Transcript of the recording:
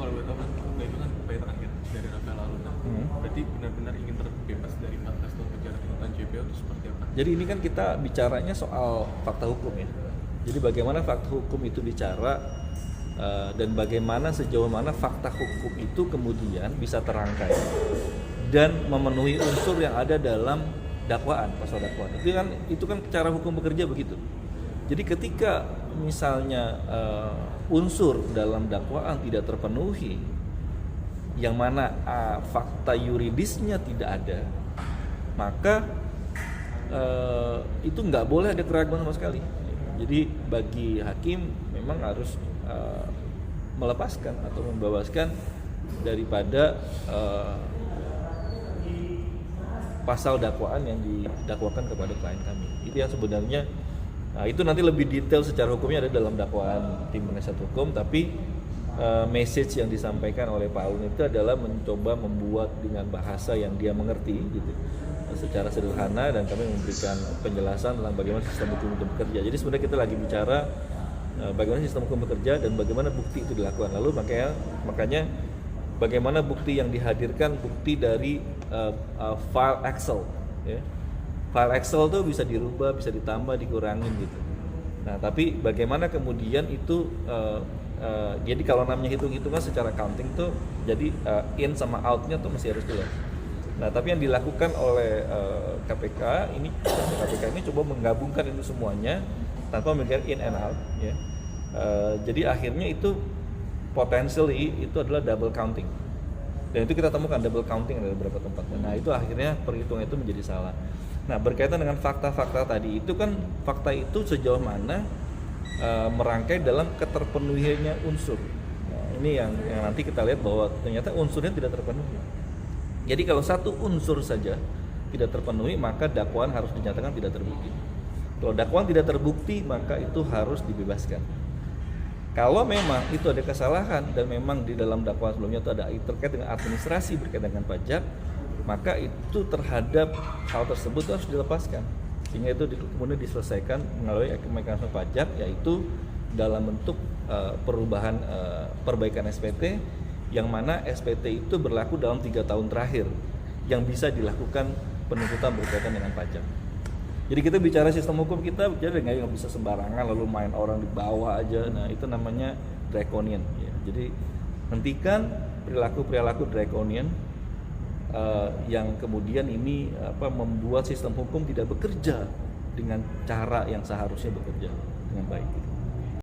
kalau boleh tahu kan itu kan upaya terakhir dari Rafael Alun. Berarti benar-benar ingin terbebas dari 14 tahun penjara tuntutan JPO itu seperti apa? Jadi ini kan kita bicaranya soal fakta hukum ya. Jadi bagaimana fakta hukum itu bicara dan bagaimana sejauh mana fakta hukum itu kemudian bisa terangkai dan memenuhi unsur yang ada dalam dakwaan, pasal dakwaan. Itu kan cara hukum bekerja begitu. Jadi ketika misalnya unsur dalam dakwaan tidak terpenuhi, yang mana fakta yuridisnya tidak ada, maka itu nggak boleh ada keraguan sama sekali. Jadi bagi hakim memang harus melepaskan atau membebaskan daripada pasal dakwaan yang didakwakan kepada klien kami. Itu yang sebenarnya itu nanti lebih detail secara hukumnya ada dalam dakwaan tim penasihat hukum, tapi message yang disampaikan oleh Pak Alun itu adalah mencoba membuat dengan bahasa yang dia mengerti gitu, secara sederhana, dan kami memberikan penjelasan tentang bagaimana sistem hukum itu bekerja. Jadi sebenarnya kita lagi bicara bagaimana sistem hukum bekerja dan bagaimana bukti itu dilakukan. Lalu makanya bagaimana bukti yang dihadirkan, bukti dari file Excel ya. File Excel tuh bisa dirubah, bisa ditambah, dikurangin gitu. Nah, tapi bagaimana kemudian itu jadi kalau namanya hitung-hitungan secara counting tuh jadi in sama out-nya tuh masih harus jelas. Nah, tapi yang dilakukan oleh KPK ini coba menggabungkan itu semuanya tanpa memikirkan in and out ya. Jadi akhirnya itu potentially itu adalah double counting. Dan itu kita temukan double counting dari beberapa tempat. Nah, itu akhirnya perhitungan itu menjadi salah. Nah, berkaitan dengan fakta-fakta tadi, itu kan fakta itu sejauh mana merangkai dalam keterpenuhiannya unsur. Nah, ini yang nanti kita lihat bahwa ternyata unsurnya tidak terpenuhi. Jadi kalau satu unsur saja tidak terpenuhi, maka dakwaan harus dinyatakan tidak terbukti. Kalau dakwaan tidak terbukti, maka itu harus dibebaskan. Kalau memang itu ada kesalahan dan memang di dalam dakwaan sebelumnya itu ada terkait dengan administrasi berkaitan dengan pajak, maka itu terhadap hal tersebut harus dilepaskan, sehingga itu kemudian diselesaikan melalui mekanisme pajak, yaitu dalam bentuk perubahan perbaikan SPT, yang mana SPT itu berlaku dalam 3 tahun terakhir yang bisa dilakukan penuntutan berkaitan dengan pajak. Jadi kita bicara sistem hukum kita jadi nggak bisa sembarangan lalu main orang di bawah aja. Nah, itu namanya draconian ya. Jadi hentikan perilaku draconian yang kemudian ini membuat sistem hukum tidak bekerja dengan cara yang seharusnya bekerja dengan baik.